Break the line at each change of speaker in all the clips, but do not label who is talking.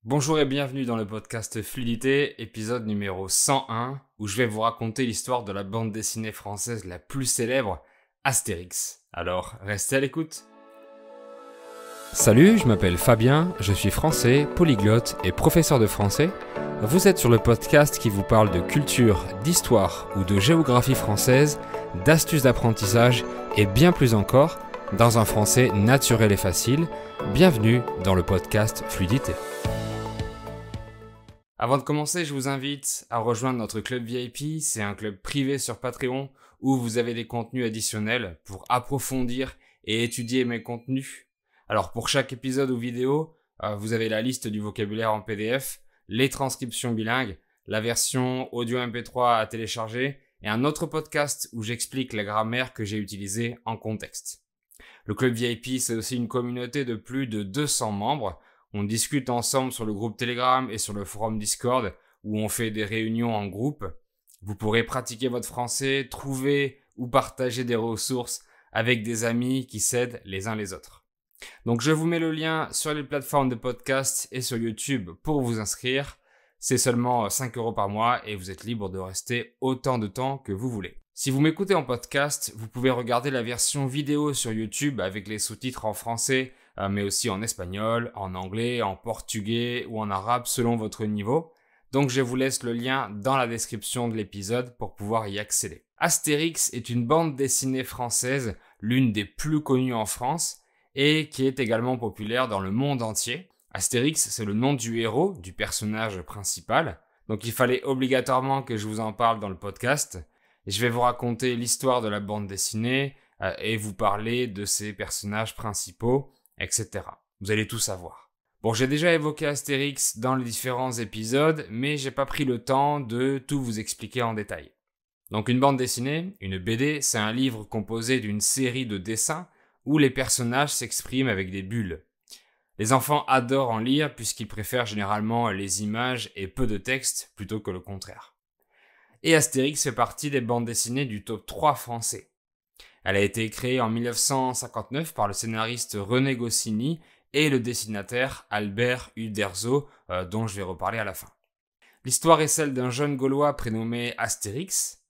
Bonjour et bienvenue dans le podcast Fluidité, épisode numéro 101, où je vais vous raconter l'histoire de la bande dessinée française la plus célèbre, Astérix. Alors, restez à l'écoute. Salut, je m'appelle Fabien, je suis français, polyglotte et professeur de français. Vous êtes sur le podcast qui vous parle de culture, d'histoire ou de géographie française, d'astuces d'apprentissage et bien plus encore, dans un français naturel et facile. Bienvenue dans le podcast Fluidité. Avant de commencer, je vous invite à rejoindre notre club VIP. C'est un club privé sur Patreon où vous avez des contenus additionnels pour approfondir et étudier mes contenus. Alors pour chaque épisode ou vidéo, vous avez la liste du vocabulaire en PDF, les transcriptions bilingues, la version audio MP3 à télécharger et un autre podcast où j'explique la grammaire que j'ai utilisée en contexte. Le club VIP, c'est aussi une communauté de plus de 200 membres. On discute ensemble sur le groupe Telegram et sur le forum Discord où on fait des réunions en groupe. Vous pourrez pratiquer votre français, trouver ou partager des ressources avec des amis qui s'aident les uns les autres. Donc je vous mets le lien sur les plateformes de podcast et sur YouTube pour vous inscrire. C'est seulement 5 € par mois et vous êtes libre de rester autant de temps que vous voulez. Si vous m'écoutez en podcast, vous pouvez regarder la version vidéo sur YouTube avec les sous-titres en français, mais aussi en espagnol, en anglais, en portugais ou en arabe selon votre niveau. Donc je vous laisse le lien dans la description de l'épisode pour pouvoir y accéder. Astérix est une bande dessinée française, l'une des plus connues en France et qui est également populaire dans le monde entier. Astérix, c'est le nom du héros, du personnage principal. Donc il fallait obligatoirement que je vous en parle dans le podcast. Et je vais vous raconter l'histoire de la bande dessinée et vous parler de ses personnages principaux, etc. Vous allez tout savoir. Bon, j'ai déjà évoqué Astérix dans les différents épisodes, mais j'ai pas pris le temps de tout vous expliquer en détail. Donc une bande dessinée, une BD, c'est un livre composé d'une série de dessins où les personnages s'expriment avec des bulles. Les enfants adorent en lire puisqu'ils préfèrent généralement les images et peu de texte plutôt que le contraire. Et Astérix fait partie des bandes dessinées du top 3 français. Elle a été créée en 1959 par le scénariste René Goscinny et le dessinateur Albert Uderzo, dont je vais reparler à la fin. L'histoire est celle d'un jeune Gaulois prénommé Astérix.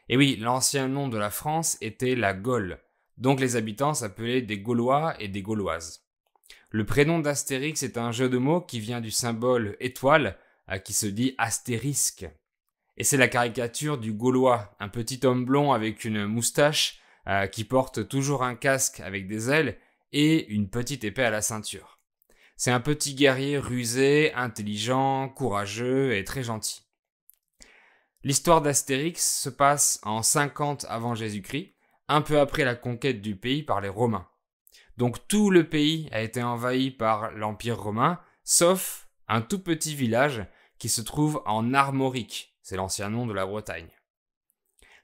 Et oui, l'ancien nom de la France était la Gaule, donc les habitants s'appelaient des Gaulois et des Gauloises. Le prénom d'Astérix est un jeu de mots qui vient du symbole étoile, qui se dit astérisque. Et c'est la caricature du Gaulois, un petit homme blond avec une moustache qui porte toujours un casque avec des ailes et une petite épée à la ceinture. C'est un petit guerrier rusé, intelligent, courageux et très gentil. L'histoire d'Astérix se passe en 50 avant Jésus-Christ, un peu après la conquête du pays par les Romains. Donc tout le pays a été envahi par l'Empire romain, sauf un tout petit village qui se trouve en Armorique. C'est l'ancien nom de la Bretagne.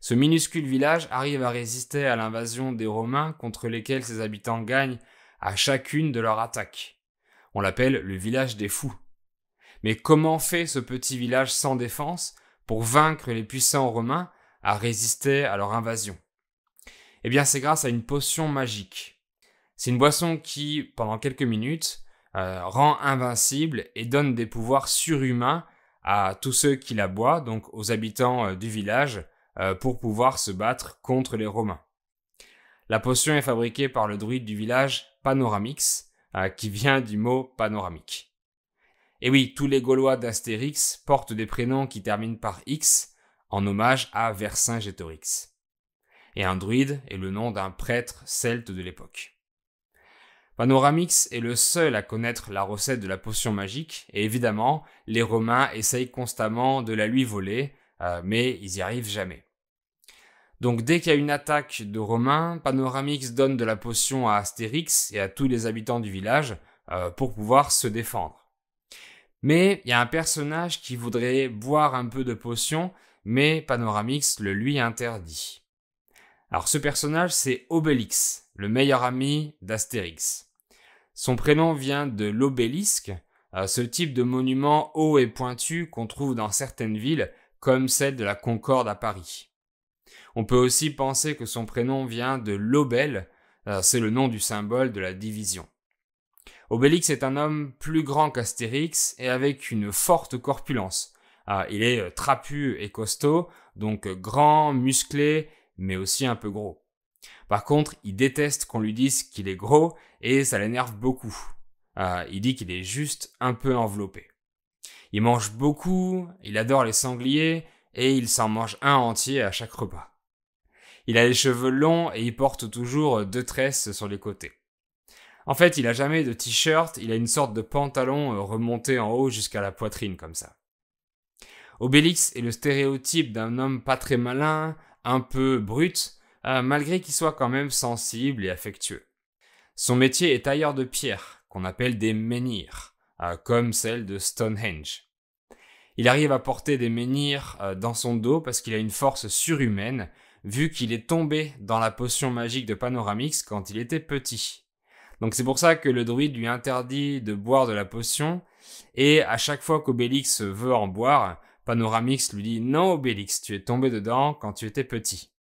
Ce minuscule village arrive à résister à l'invasion des Romains contre lesquels ses habitants gagnent à chacune de leurs attaques. On l'appelle le village des fous. Mais comment fait ce petit village sans défense pour vaincre les puissants Romains à résister à leur invasion? Eh bien, c'est grâce à une potion magique. C'est une boisson qui, pendant quelques minutes, rend invincible et donne des pouvoirs surhumains à tous ceux qui la boivent, donc aux habitants du village, pour pouvoir se battre contre les Romains. La potion est fabriquée par le druide du village Panoramix, qui vient du mot panoramique. Et oui, tous les Gaulois d'Astérix portent des prénoms qui terminent par X, en hommage à Vercingétorix. Et un druide est le nom d'un prêtre celte de l'époque. Panoramix est le seul à connaître la recette de la potion magique, et évidemment, les Romains essayent constamment de la lui voler, mais ils n'y arrivent jamais. Donc dès qu'il y a une attaque de Romains, Panoramix donne de la potion à Astérix et à tous les habitants du village pour pouvoir se défendre. Mais il y a un personnage qui voudrait boire un peu de potion, mais Panoramix le lui interdit. Alors ce personnage, c'est Obélix, le meilleur ami d'Astérix. Son prénom vient de l'obélisque, ce type de monument haut et pointu qu'on trouve dans certaines villes, comme celle de la Concorde à Paris. On peut aussi penser que son prénom vient de l'obèle, c'est le nom du symbole de la division. Obélix est un homme plus grand qu'Astérix et avec une forte corpulence. Il est trapu et costaud, donc grand, musclé, mais aussi un peu gros. Par contre, il déteste qu'on lui dise qu'il est gros et ça l'énerve beaucoup. Il dit qu'il est juste un peu enveloppé. Il mange beaucoup, il adore les sangliers et il s'en mange un entier à chaque repas. Il a les cheveux longs et il porte toujours 2 tresses sur les côtés. En fait, il a jamais de t-shirt, il a une sorte de pantalon remonté en haut jusqu'à la poitrine comme ça. Obélix est le stéréotype d'un homme pas très malin, un peu brut, malgré qu'il soit quand même sensible et affectueux. Son métier est tailleur de pierre, qu'on appelle des menhirs, comme celle de Stonehenge. Il arrive à porter des menhirs dans son dos parce qu'il a une force surhumaine, vu qu'il est tombé dans la potion magique de Panoramix quand il était petit. Donc c'est pour ça que le druide lui interdit de boire de la potion, et à chaque fois qu'Obélix veut en boire, Panoramix lui dit « Non Obélix, tu es tombé dedans quand tu étais petit ».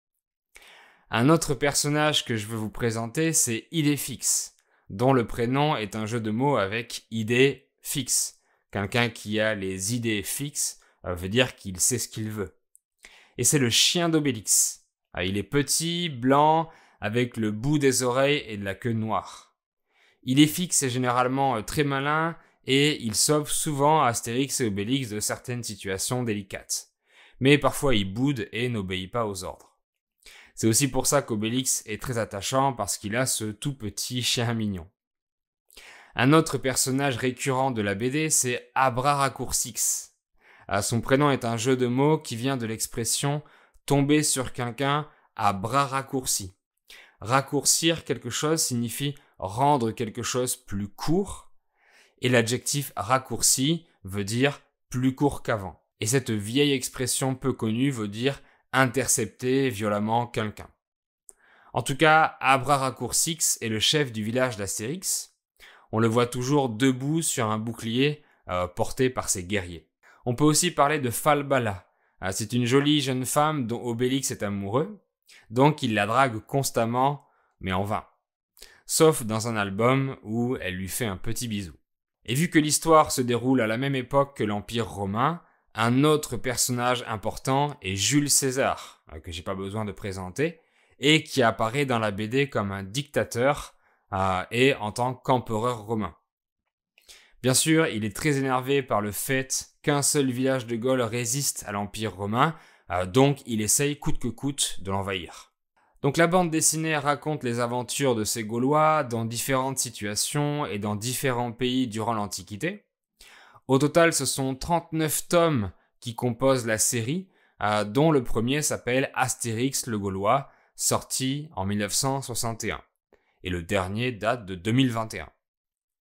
Un autre personnage que je veux vous présenter, c'est Idéfix, dont le prénom est un jeu de mots avec idée fixe. Quelqu'un qui a les idées fixes veut dire qu'il sait ce qu'il veut. Et c'est le chien d'Obélix. Il est petit, blanc, avec le bout des oreilles et de la queue noire. Idéfix est généralement très malin et il sauve souvent Astérix et Obélix de certaines situations délicates. Mais parfois il boude et n'obéit pas aux ordres. C'est aussi pour ça qu'Obélix est très attachant parce qu'il a ce tout petit chien mignon. Un autre personnage récurrent de la BD, c'est Abraraccourcix. Son prénom est un jeu de mots qui vient de l'expression « tomber sur quelqu'un à bras raccourcis ». Raccourcir quelque chose signifie rendre quelque chose plus court, et l'adjectif raccourci veut dire plus court qu'avant. Et cette vieille expression peu connue veut dire intercepter violemment quelqu'un. En tout cas, Abraraccourcix est le chef du village d'Astérix. On le voit toujours debout sur un bouclier porté par ses guerriers. On peut aussi parler de Falbala. C'est une jolie jeune femme dont Obélix est amoureux, donc il la drague constamment, mais en vain. Sauf dans un album où elle lui fait un petit bisou. Et vu que l'histoire se déroule à la même époque que l'Empire romain, un autre personnage important est Jules César, que j'ai pas besoin de présenter, et qui apparaît dans la BD comme un dictateur et en tant qu'empereur romain. Bien sûr, il est très énervé par le fait qu'un seul village de Gaule résiste à l'Empire romain, donc il essaye coûte que coûte de l'envahir. Donc la bande dessinée raconte les aventures de ces Gaulois dans différentes situations et dans différents pays durant l'Antiquité. Au total, ce sont 39 tomes qui composent la série, dont le premier s'appelle Astérix le Gaulois, sorti en 1961. Et le dernier date de 2021.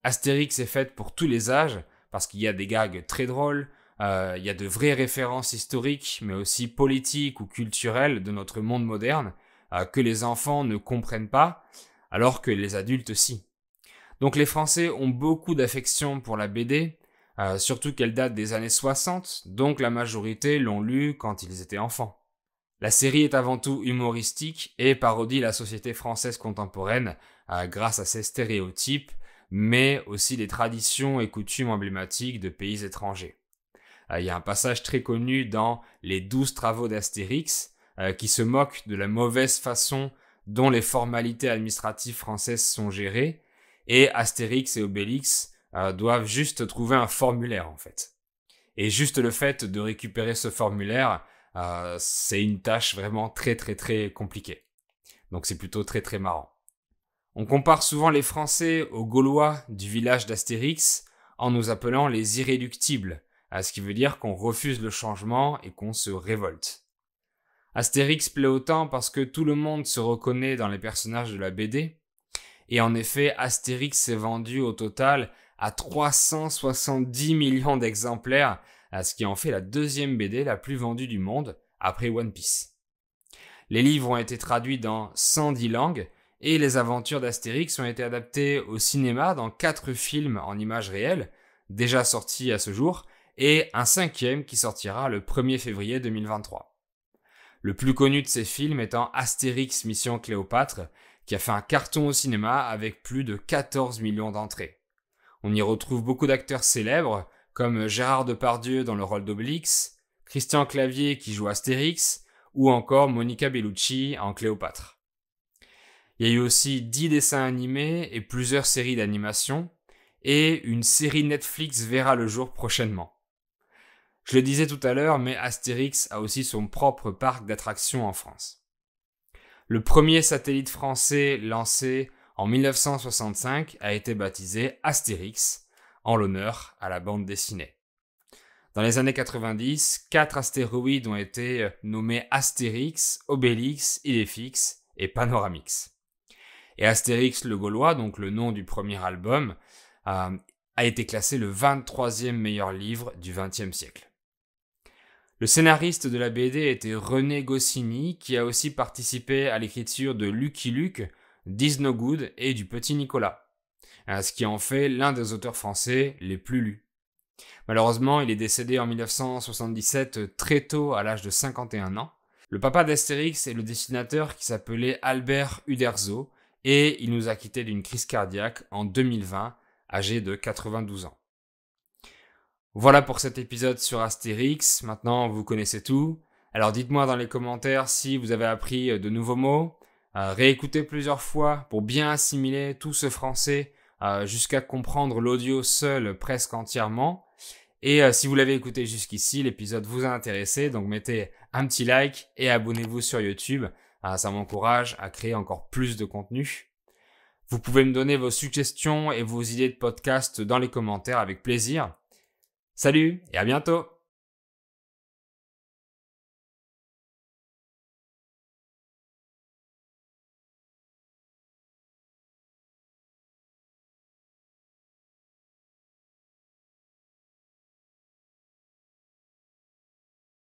Astérix est faite pour tous les âges, parce qu'il y a des gags très drôles, il y a de vraies références historiques, mais aussi politiques ou culturelles de notre monde moderne, que les enfants ne comprennent pas, alors que les adultes si. Donc les Français ont beaucoup d'affection pour la BD, surtout qu'elle date des années 60, donc la majorité l'ont lue quand ils étaient enfants. La série est avant tout humoristique et parodie la société française contemporaine grâce à ses stéréotypes, mais aussi des traditions et coutumes emblématiques de pays étrangers. Il y a un passage très connu dans Les 12 travaux d'Astérix qui se moque de la mauvaise façon dont les formalités administratives françaises sont gérées, et Astérix et Obélix doivent juste trouver un formulaire en fait. Et juste le fait de récupérer ce formulaire, c'est une tâche vraiment très très très compliquée. Donc c'est plutôt très très marrant. On compare souvent les Français aux Gaulois du village d'Astérix en nous appelant les irréductibles, ce qui veut dire qu'on refuse le changement et qu'on se révolte. Astérix plaît autant parce que tout le monde se reconnaît dans les personnages de la BD, et en effet, Astérix s'est vendu au total à 370 millions d'exemplaires, ce qui en fait la deuxième BD la plus vendue du monde, après One Piece. Les livres ont été traduits dans 110 langues, et les aventures d'Astérix ont été adaptées au cinéma dans 4 films en images réelles, déjà sortis à ce jour, et un 5e qui sortira le 1er février 2023. Le plus connu de ces films étant Astérix Mission Cléopâtre, qui a fait un carton au cinéma avec plus de 14 millions d'entrées. On y retrouve beaucoup d'acteurs célèbres, comme Gérard Depardieu dans le rôle d'Obélix, Christian Clavier qui joue Astérix, ou encore Monica Bellucci en Cléopâtre. Il y a eu aussi 10 dessins animés et plusieurs séries d'animation, et une série Netflix verra le jour prochainement. Je le disais tout à l'heure, mais Astérix a aussi son propre parc d'attractions en France. Le premier satellite français lancé en 1965 a été baptisé Astérix, en l'honneur à la bande dessinée. Dans les années 90, 4 astéroïdes ont été nommés Astérix, Obélix, Idéfix et Panoramix. Et Astérix le Gaulois, donc le nom du premier album, a été classé le 23e meilleur livre du XXe siècle. Le scénariste de la BD était René Goscinny, qui a aussi participé à l'écriture de Lucky Luke, Disno Good et du Petit Nicolas, ce qui en fait l'un des auteurs français les plus lus. Malheureusement, il est décédé en 1977 très tôt à l'âge de 51 ans. Le papa d'Astérix est le dessinateur qui s'appelait Albert Uderzo et il nous a quittés d'une crise cardiaque en 2020, âgé de 92 ans. Voilà pour cet épisode sur Astérix. Maintenant, vous connaissez tout. Alors dites-moi dans les commentaires si vous avez appris de nouveaux mots. Réécoutez plusieurs fois pour bien assimiler tout ce français jusqu'à comprendre l'audio seul presque entièrement. Et si vous l'avez écouté jusqu'ici, l'épisode vous a intéressé, donc mettez un petit like et abonnez-vous sur YouTube. Ça m'encourage à créer encore plus de contenu. Vous pouvez me donner vos suggestions et vos idées de podcast dans les commentaires avec plaisir. Salut et à bientôt!